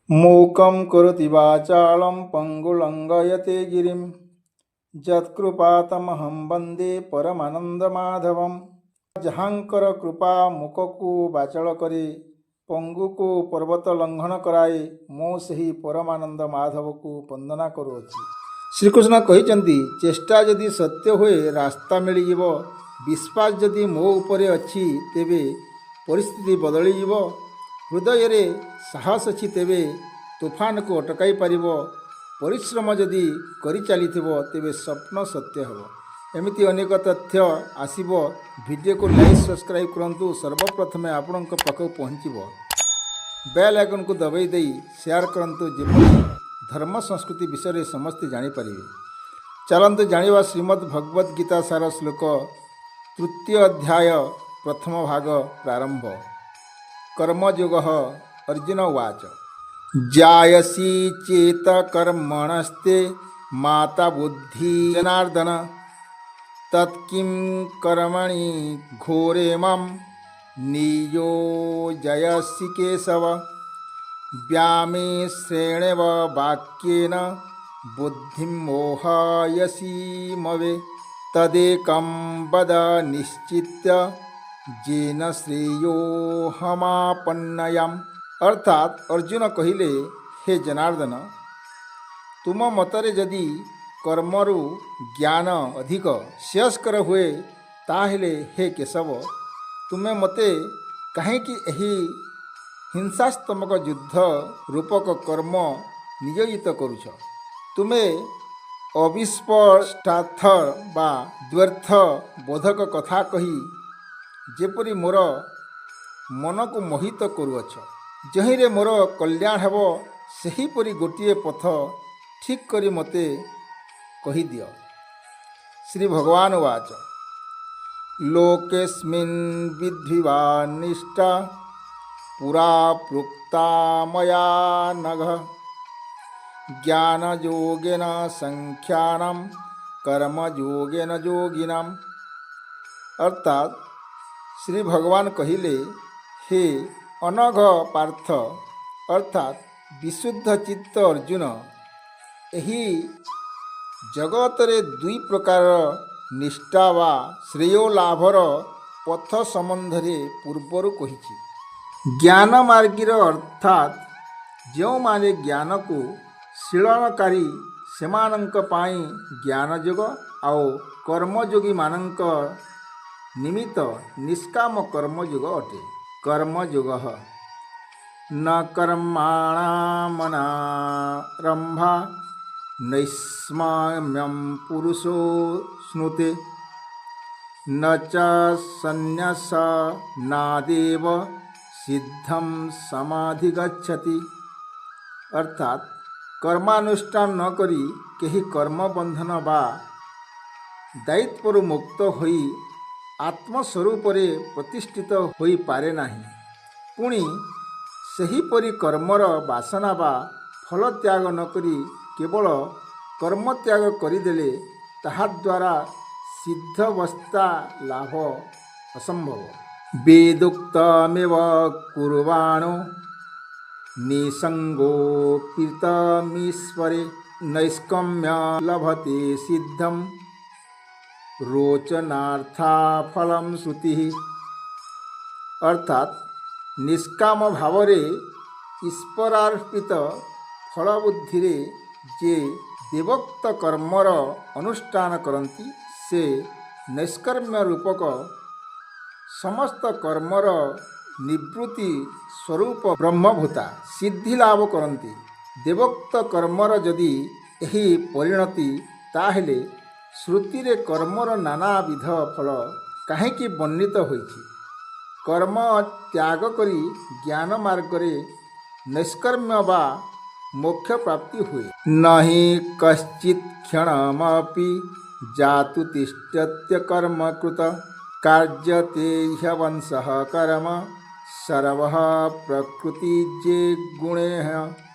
मूकं करोति वाचालं पङ्गुलङ्घयते गिरिं ଯତ୍କୃପାତମହଂ ବନ୍ଦେ ପରମାନନ୍ଦମାଧବମ୍। ଯାହାଙ୍କର କୃପା ମୁକକୁ ବାଚାଳ କରି ପଙ୍ଗୁକୁ ପର୍ବତ ଲଙ୍ଘନ କରାଏ, ମୁଁ ସେହି ପରମାନନ୍ଦ ମାଧବକୁ ବନ୍ଦନା କରୁଅଛି। ଶ୍ରୀକୃଷ୍ଣ କହିଛନ୍ତି, ଚେଷ୍ଟା ଯଦି ସତ୍ୟ ହୁଏ ରାସ୍ତା ମିଳିଯିବ। ବିଶ୍ୱାସ ଯଦି ମୋ ଉପରେ ଅଛି ତେବେ ପରିସ୍ଥିତି ବଦଳିଯିବ। ହୃଦୟରେ ସାହସ ଅଛି ତେବେ ତୁଫାନକୁ ଅଟକାଇ ପାରିବ। ପରିଶ୍ରମ ଯଦି କରିଚାଲିଥିବ ତେବେ ସ୍ୱପ୍ନ ସତ୍ୟ ହେବ। ଏମିତି ଅନେକ ତଥ୍ୟ ଆସିବ। ଭିଡ଼ିଓକୁ ଲାଇକ୍ ସବସ୍କ୍ରାଇବ୍ କରନ୍ତୁ। ସର୍ବପ୍ରଥମେ ଆପଣଙ୍କ ପାଖକୁ ପହଞ୍ଚିବ। ବେଲ୍ ଆଇକନ୍କୁ ଦବାଇ ଦେଇ ସେୟାର କରନ୍ତୁ, ଯେପରି ଧର୍ମ ସଂସ୍କୃତି ବିଷୟରେ ସମସ୍ତେ ଜାଣିପାରିବେ। ଚାଲନ୍ତୁ ଜାଣିବା ଶ୍ରୀମଦ୍ ଭଗବଦ୍ ଗୀତା ସାର ଶ୍ଲୋକ 3ୟ ଅଧ୍ୟାୟ ପ୍ରଥମ ଭାଗ ପ୍ରାରମ୍ଭ। କର୍ମଯୋଗଃ ଅର୍ଜୁନ ଉବାଚ। जायसी चेत कर्मणस्ते माता बुद्धि जनार्दन तत्किं कर्मणि घोरे मां नियोजयसि केशव व्यामिश्रेणेव वाक्येन बुद्धिं मोहयसि मवे तदेकं वद निश्चित्य येन श्रेयोऽहमापन्नयाम्। अर्थात अर्जुन कहिले, हे जनार्दन, तुम मतरे जदि कर्मरु ज्ञान अधिक श्रेयस्कर हुए ताहेले हे केशव, तुमे मते काहेकि एही हिंसात्मक युद्ध रूपक कर्म नियोजित करुछ। तुमे अविस्पष्टार्थ बा द्व्यर्थ बोधक कथा कही जेपरि मोर मनକୁ मोहित करुअछ। जहिरे मोर कल्याण हेब सेहीपरि गोटिए पथ ठीक करी मते कहिदिय। श्री भगवान उवाच। लोकेस्मिन् विद्धिवा निष्ठा पुरा प्रोक्ता मया नघ ज्ञानयोगेन संख्यानां कर्मयोगेन योगिनाम्। अर्थात श्री भगवान कहिले, हे अनघ पार्थ अर्थात विशुद्ध चित्त अर्जुन, एही जगतरे दुई प्रकार निष्ठा वा श्रेय लाभर पथ संबंधरे पूर्वरु कहिछि। ज्ञान मार्गीर अर्थात जो माने ज्ञान को शीलनकारी सेमानंक पाई ज्ञान योग आउ कर्मयोगी मानंक निमित्त निष्काम कर्मयोग अटे। कर्मयोगः न कर्माणामनारम्भा नैष्काम्यं पुरुषो स्नुते न च संन्यासनादेव सिद्धं समाधिगच्छति। अर्थात कर्मानुष्ठान न करी केही कर्मबंधन बा दायित्वरु मुक्त होई आत्मस्वरूपरे प्रतिष्ठित होई पारे नाही। पुणी सेहीपरि कर्मर वासना बा फल त्याग न करी केवल कर्म त्याग करिदेले ताहा द्वारा सिद्धावस्था लाभ असंभव। वेदोक्तमेव कुर्वाणो निसंगो प्रीतमीश्वरे नैष्कम्य लभते सिद्धं रोचनार्था फलम श्रुति। अर्थात निष्काम भावरे ईश्वरार्पित फलबुद्धि जे देवोक्त कर्मर अनुष्ठान करती से नैष्कर्म्य रूपक समस्त कर्मर निवृत्ति स्वरूप ब्रह्मभूता सिद्धि लाभ करती। देवोक्त कर्मर जदि एही परिणति ताहेले श्रुतिरे कर्मर नानाविध फल काहेकि वर्णित होइछि। कर्म त्याग करी ज्ञान मार्गरे नैष्कर्म्य बा मोक्ष प्राप्ति हुए। नहि कश्चित् क्षणमपि जातु तिष्ठत्य कर्म कृत कार्यते ह्यवंशः कर्म सर्वः प्रकृतिजे गुणेः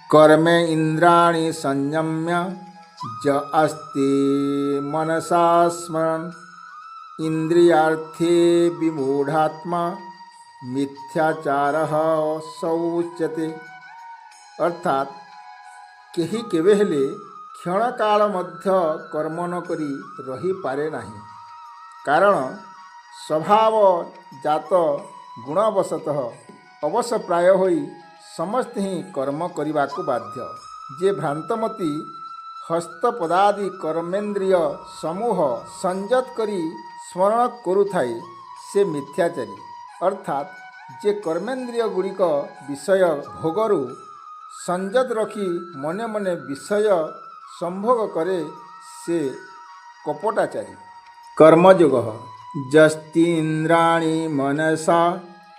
कर्मे इन्द्राणि संयम्य ज अस्ते मनसा स्मरन् इंद्रियार्थे विमूढ़ात्मा मिथ्याचारः सौच्यते। अर्थात केही केबे हेले क्षणकाल मध्य कर्म न करी रही पारे नाही, कारण स्वभाव जात गुणवशतः अवश्य प्राय होई समस्ते ही कर्म करने को बाध्य। जे भ्रांतमती हस्तपदादि कर्मेन्द्रिय समूह संयत करी स्मरण करुथाए से मिथ्याचारी। अर्थात जे कर्मेन्द्रिय गुड़िक विषय भोगरु संयत रखी मने मने विषय संभोग करे से कपटाचारी। कर्मयोग जस्तीन्द्राणि मनसा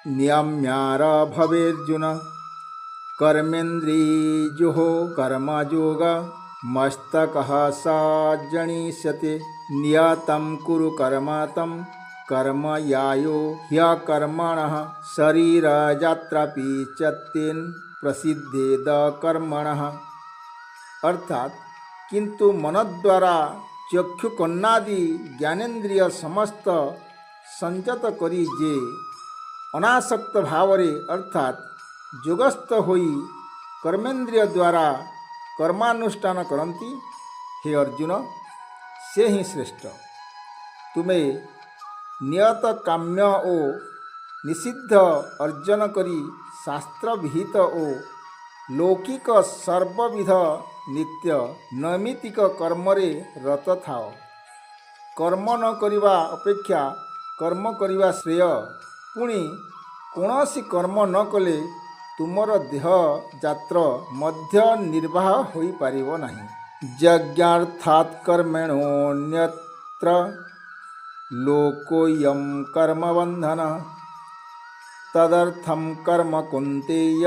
नियम्यार भवेर्जुन कर्मेन्द्रियो कर्मयोग मस्तकः सज्जनिष्यते नियतं कुरु कर्म तं कर्म यायो ह्यकर्मणः शरीरयात्रापि च तेन प्रसिद्धेद कर्मणः। अर्थात किंतु मन द्वारा चक्षु कन्नादि ज्ञानेन्द्रिय समस्त संयत करी जे अनासक्त भावरे अर्थात जोगस्थ होई कर्मेन्द्रिय द्वारा कर्मानुष्ठान करती, हे अर्जुन से ही श्रेष्ठ। तुम्हें नियत काम्य ओ निषिद्ध अर्जन करी शास्त्र विहित ओ लौकिक सर्वविध नित्य नैमित्तिक कर्मरे रत थाओ। कर्म न करिवा अपेक्षा कर्म करिवा श्रेय। पुणी कौनसी कर्म न कले तुमर देह जात्र मध्य निर्वाह होई पारिबो नाही। यज्ञार्थात् कर्मणोऽन्यत्र लोकोऽयं कर्मबन्धन तदर्थं कर्म कुन्तेय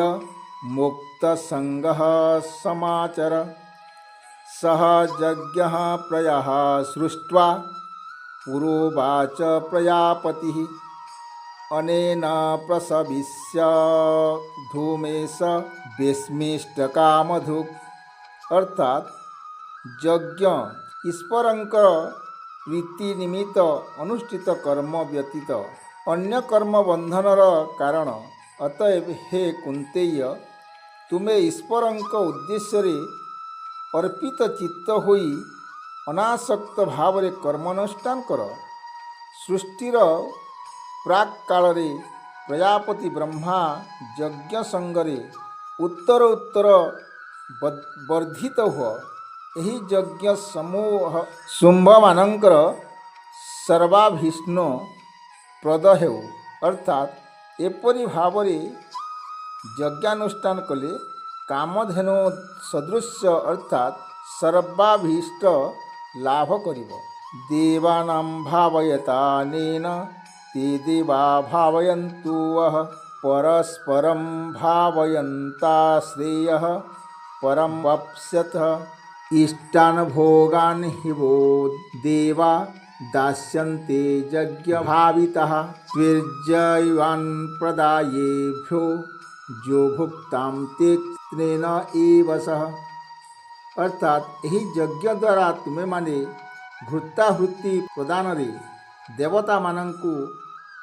मुक्तसंगः समाचर। सह यज्ञः प्रयः सृष्ट्वा पुरोवाच प्रजापतिः अनेन प्रसविष्य धूमेश वेश्मिष्टकामधुक्। अर्थात यज्ञ ईश्वरंकर प्रीति निमित्त अनुष्ठित कर्म व्यतीत अन्य कर्म बंधनर कारण। अतएव हे कुंतेय तुम्हें ईश्वरंक उद्देश्य अर्पित चित्त होई अनासक्त भाव कर्मानुष्ठान कर। सृष्टिर प्राक काल प्रजापति ब्रह्मा यज्ञ संगरे उत्तर उत्तर वर्धित हुआ। यही यज्ञ समूह शुंभ मानकर सर्वाभीष्ण प्रद हेउ। अर्थात एपरी भावरे यज्ञानुष्ठान कले कामधेनु सदृश अर्थात सर्वाभीष्ट लाभ करिब। देवानां भावयतानेन ते देवा भावयन्तु वः परस्परं भावयन्ता श्रेयः परं वप्स्यतः। इष्टान् भोगान् हि वो देवा दास्यन्ते यज्ञभावितः त्विर्जैवान् प्रदायेभ्यो जो भुक्तां तेन एव सः। अर्थात यही यज्ञ द्वारा तुम्हें माने घृताहुति प्रदान देवता मानंकु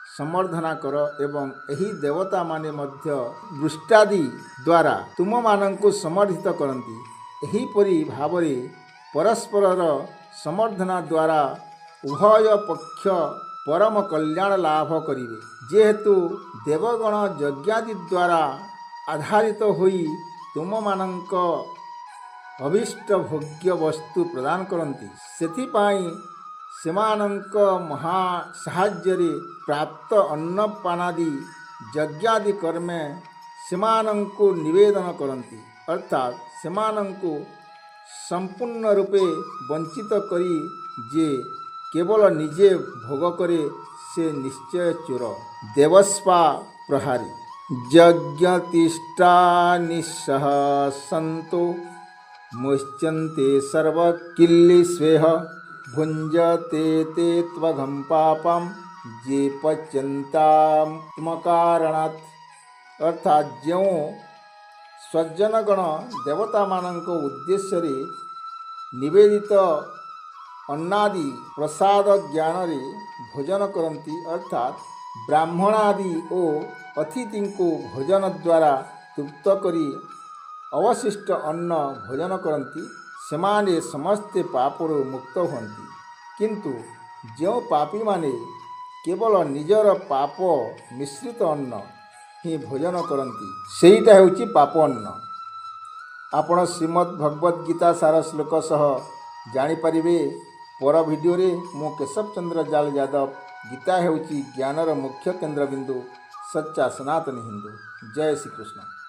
समर्धना कर एवं यही देवता माने मध्य दृष्टादि द्वारा तुम मानंकु समर्थित करती। यही परि भावरे परस्परर समर्धना द्वारा उभय पक्ष परम कल्याण लाभ करिवे। जेहेतु देवगण यज्ञादि द्वारा आधारित होई तुम मानंक अभिष्ट भोग्य वस्तु प्रदान करती, सेथिपाई सेमानंक महा साहाय्यरे प्राप्त अन्नपानादि यज्ञादि कर्मे सेमानंकु निवेदन करती। अर्थात सेमानंकु संपूर्ण रूपे वंचित करी जे केवल निजे भोग करे से निश्चय चोर। देवस्पा प्रहारी यज्ञतिष्ठा निस्सह सन्तो मुच्यन्ते सर्वकिल्लिस्वेह भुंजते ते त्वघं पापं जे पच्यन्तात्मकारणात्। अर्थात ज्यों सज्जनगण देवता मानक उद्देश्य निवेदित अन्नादि प्रसाद ज्ञान भोजन करती, अर्थात ब्राह्मणादि ओ अतिथि को भोजन द्वारा तृप्त करी अवशिष्ट अन्न भोजन करती सेमाने समस्ते पापरू मुक्त हुअन्ति किंतु जो पापी माने केवल निजर पाप मिश्रित अन्न ही भोजन करती सेईटा हेउची पाप अन्न। आपण श्रीमद् भगवद गीता सार श्लोक सह जानिपारिबे पर भिडियो रे मो केशव चंद्र जाल यादव। गीता हेउची ज्ञानर मुख्य केन्द्रबिंदु, सच्चा सनातन हिंदू। जय श्री कृष्ण।